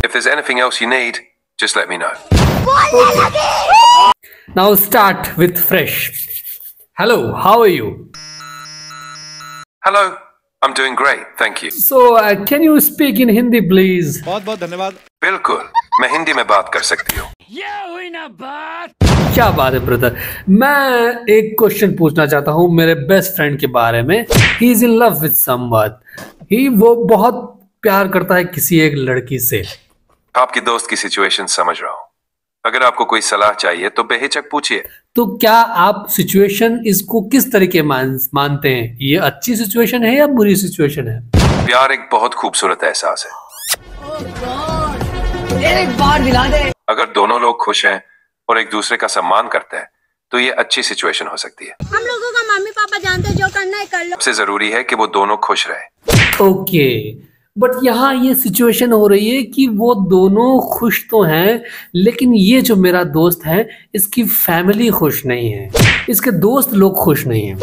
If there's anything else you need, just let me know. Now start with fresh. Hello, how are you? Hello, I'm doing great, thank you. So, can you speak in Hindi, please? बहुत बहुत धन्यवाद। बिल्कुल, मैं हिंदी में बात कर सकती हूँ। क्या बात है ब्रदर। मैं एक क्वेश्चन पूछना चाहता हूँ मेरे बेस्ट फ्रेंड के बारे में। He is in love with someone. वो बहुत प्यार करता है किसी एक लड़की से। आपकी दोस्त की सिचुएशन समझ रहा हूँ। अगर आपको कोई सलाह चाहिए तो बेहिचक पूछिए। तो क्या आप सिचुएशन इसको किस तरीके मानते हैं? ये अच्छी सिचुएशन है या बुरी सिचुएशन है? प्यार एक बहुत खूबसूरत एहसास है। एक बार दिला दे। अगर दोनों लोग खुश हैं और एक दूसरे का सम्मान करते हैं तो ये अच्छी सिचुएशन हो सकती है। हम लोगों का मम्मी पापा जानते हैं, जो करना है कर लो। सबसे जरूरी है कि वो दोनों खुश रहे। ओके, बट यहाँ ये सिचुएशन हो रही है कि वो दोनों खुश तो हैं, लेकिन ये जो मेरा दोस्त है इसकी फैमिली खुश नहीं है, इसके दोस्त लोग खुश नहीं है।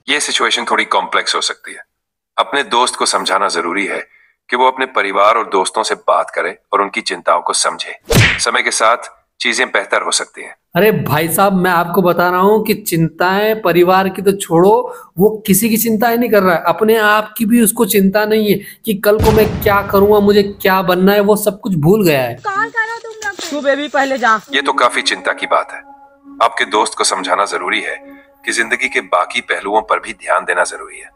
ये सिचुएशन थोड़ी कॉम्प्लेक्स हो सकती है। अपने दोस्त को समझाना जरूरी है कि वो अपने परिवार और दोस्तों से बात करे और उनकी चिंताओं को समझे। समय के साथ चीजें बेहतर हो सकती हैं। अरे भाई साहब, मैं आपको बता रहा हूँ कि चिंताएं परिवार की तो छोड़ो, वो किसी की चिंता ही नहीं कर रहा है, अपने आप की भी उसको चिंता नहीं है कि कल को मैं क्या करूँगा, मुझे क्या बनना है, वो सब कुछ भूल गया है। कॉल करो तुम लोग। तू बेबी पहले जा। ये तो काफी चिंता की बात है। आपके दोस्त को समझाना जरूरी है कि जिंदगी के बाकी पहलुओं पर भी ध्यान देना जरूरी है।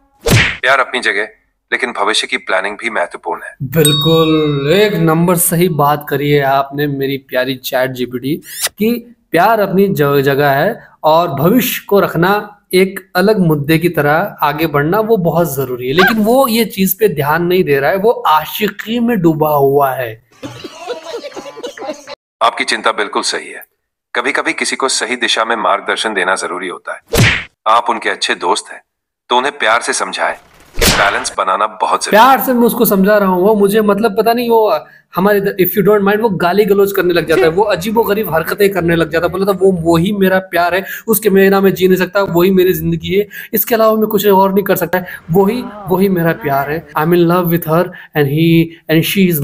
प्यार अपनी जगह, लेकिन भविष्य की प्लानिंग भी महत्वपूर्ण है। बिल्कुल एक नंबर सही बात करी है आपने मेरी प्यारी चैट जीपीटी कि प्यार अपनी जगह है और भविष्य को रखना एक अलग मुद्दे की तरह आगे बढ़ना वो बहुत जरूरी है, लेकिन वो ये चीज पे ध्यान नहीं दे रहा है, वो आशिकी में डूबा हुआ है। आपकी चिंता बिल्कुल सही है। कभी कभी किसी को सही दिशा में मार्गदर्शन देना जरूरी होता है। आप उनके अच्छे दोस्त हैं तो उन्हें प्यार से समझाएं कि बैलेंस बनाना बहुत जरूरी है। प्यार से मैं उसको समझा रहा हूँ, वो मुझे मतलब पता नहीं, वो हमारे इफ यू डोंट माइंड वो गाली गलौज करने लग जाता है, वो अजीबोगरीब हरकतें करने लग जाता है। बोला था वो ही मेरा प्यार है, उसके बिना मैं जी नहीं सकता, वही मेरी जिंदगी है, इसके अलावा मैं कुछ और नहीं कर सकता, वही मेरा प्यार है। I am in love with her and she is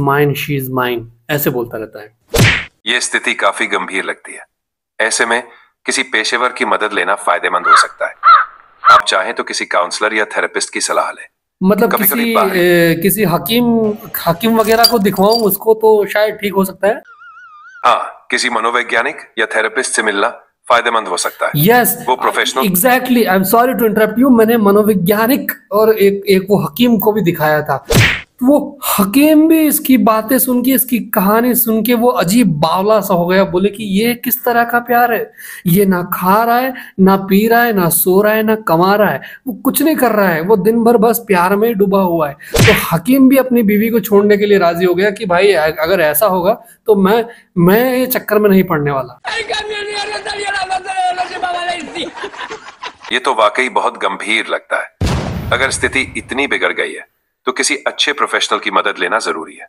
mine, ऐसे बोलता रहता है। ये स्थिति काफी गंभीर लगती है। ऐसे में किसी पेशेवर की मदद लेना फायदेमंद हो सकता है। आप चाहें तो किसी काउंसलर या थेरेपिस्ट की सलाह लें। मतलब किसी हकीम वगैरह को दिखवाऊं उसको तो शायद ठीक हो सकता है। हाँ, किसी मनोवैज्ञानिक या थेरेपिस्ट से मिलना फायदेमंद हो सकता है। यस, वो professional. Exactly, I am sorry to interrupt you. मैंने मनोवैज्ञानिक और एक वो हकीम को भी दिखाया था, वो हकीम भी इसकी बातें सुन के, इसकी कहानी सुन के वो अजीब बावला सा हो गया। बोले कि ये किस तरह का प्यार है, ये ना खा रहा है, ना पी रहा है, ना सो रहा है, ना कमा रहा है, वो कुछ नहीं कर रहा है, वो दिन भर बस प्यार में ही डूबा हुआ है। तो हकीम भी अपनी बीवी को छोड़ने के लिए राजी हो गया कि भाई अगर ऐसा होगा तो मैं ये चक्कर में नहीं पड़ने वाला। ये तो वाकई बहुत गंभीर लगता है। अगर स्थिति इतनी बिगड़ गई है तो किसी अच्छे प्रोफेशनल की मदद लेना जरूरी है।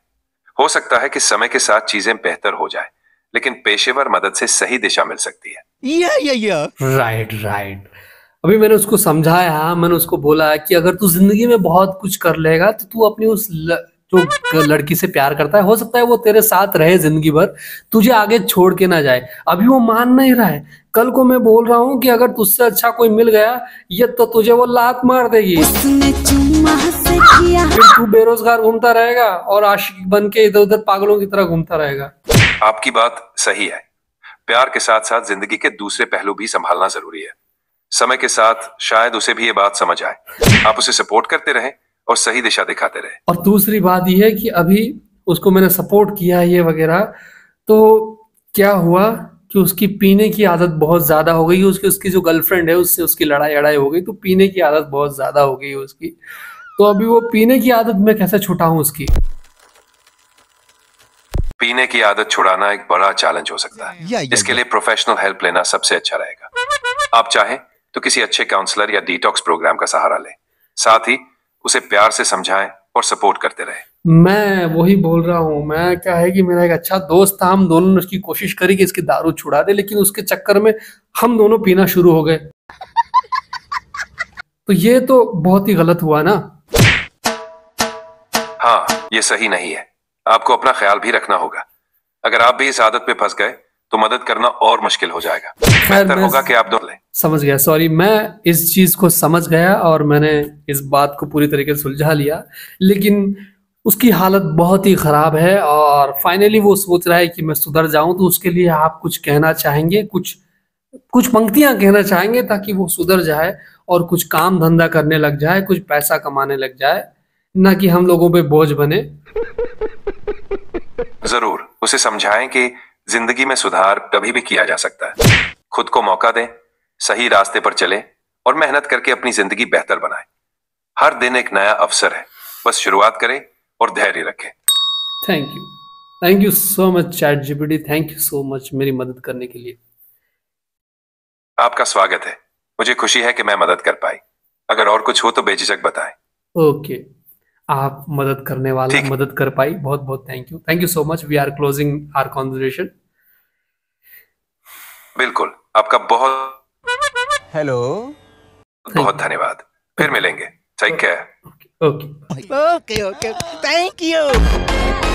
हो सकता है कि समय के साथ चीजें बेहतर हो जाए, लेकिन पेशेवर मदद से सही दिशा मिल सकती है। राइट। अभी मैंने उसको समझाया, मैंने उसको बोला कि अगर तू जिंदगी में बहुत कुछ कर लेगा तो तू अपनी उस जो लड़की से प्यार करता है, हो सकता है वो तेरे साथ रहे जिंदगी भर, तुझे आगे छोड़ के ना जाए। अभी वो मान नहीं रहा है। कल को मैं बोल रहा हूँ कि अगर तुझसे अच्छा कोई मिल गया ये तो तुझे वो लात मार देगी, फिर तू बेरोजगार घूमता रहेगा और आशिक बन के इधर उधर पागलों की तरह घूमता रहेगा। आपकी बात सही है। प्यार के साथ साथ जिंदगी के दूसरे पहलू भी संभालना जरूरी है। समय के साथ शायद उसे भी ये बात समझ आए। आप उसे सपोर्ट करते रहें और सही दिशा दिखाते रहे। और दूसरी बात यह है कि अभी उसको मैंने सपोर्ट किया ये वगैरह, तो क्या हुआ कि उसकी पीने की आदत बहुत ज्यादा हो गई। उसकी जो गर्लफ्रेंड है उससे उसकी लड़ाई हो गई, तो पीने की आदत बहुत ज्यादा हो गई उसकी। तो अभी वो पीने की आदत मैं कैसे छुटाऊं उसकी? पीने की आदत छुड़ाना एक बड़ा चैलेंज हो सकता है। इसके लिए प्रोफेशनल हेल्प लेना सबसे अच्छा रहेगा। आप चाहें तो किसी अच्छे काउंसलर या डिटॉक्स प्रोग्राम का सहारा लें। साथ ही उसे प्यार से समझाएं और सपोर्ट करते रहें। मैं वही बोल रहा हूँ। मैं क्या है कि मेरा एक अच्छा दोस्त था, हम दोनों ने उसकी कोशिश करी कि इसकी दारू छुड़ा दे, लेकिन उसके चक्कर में हम दोनों पीना शुरू हो गए। तो ये तो बहुत ही गलत हुआ ना। हाँ, ये सही नहीं है। आपको अपना ख्याल भी रखना होगा। अगर आप भी इस आदत पे फंस गए तो मदद करना और मुश्किल हो जाएगा। बेहतर होगा कि आप दोनों लें। समझ गया, सॉरी, मैं इस चीज को समझ गया और मैंने इस बात को पूरी तरीके से सुलझा लिया, लेकिन उसकी हालत बहुत ही खराब है और फाइनली वो सोच रहा है कि मैं सुधर जाऊं। तो उसके लिए आप कुछ कहना चाहेंगे, कुछ कुछ पंक्तियां कहना चाहेंगे ताकि वो सुधर जाए और कुछ काम धंधा करने लग जाए, कुछ पैसा कमाने लग जाए, ना कि हम लोगों पे बोझ बने। जरूर उसे समझाएं कि जिंदगी में सुधार कभी भी किया जा सकता है। खुद को मौका दें, सही रास्ते पर चलें और मेहनत करके अपनी जिंदगी बेहतर बनाएं। हर दिन एक नया अवसर है, बस शुरुआत करें और धैर्य रखें। Thank you so much chat GPT, thank you so much मेरी मदद करने के लिए। आपका स्वागत है। मुझे खुशी है कि मैं मदद कर पाई। अगर और कुछ हो तो बेझिझक बताएं। ओके, आप मदद करने वाला मदद कर पाई, बहुत बहुत thank you so much. We are closing our conversation. बिल्कुल, आपका बहुत हेलो, बहुत धन्यवाद। फिर मिलेंगे। Take care. Okay okay okay, thank you.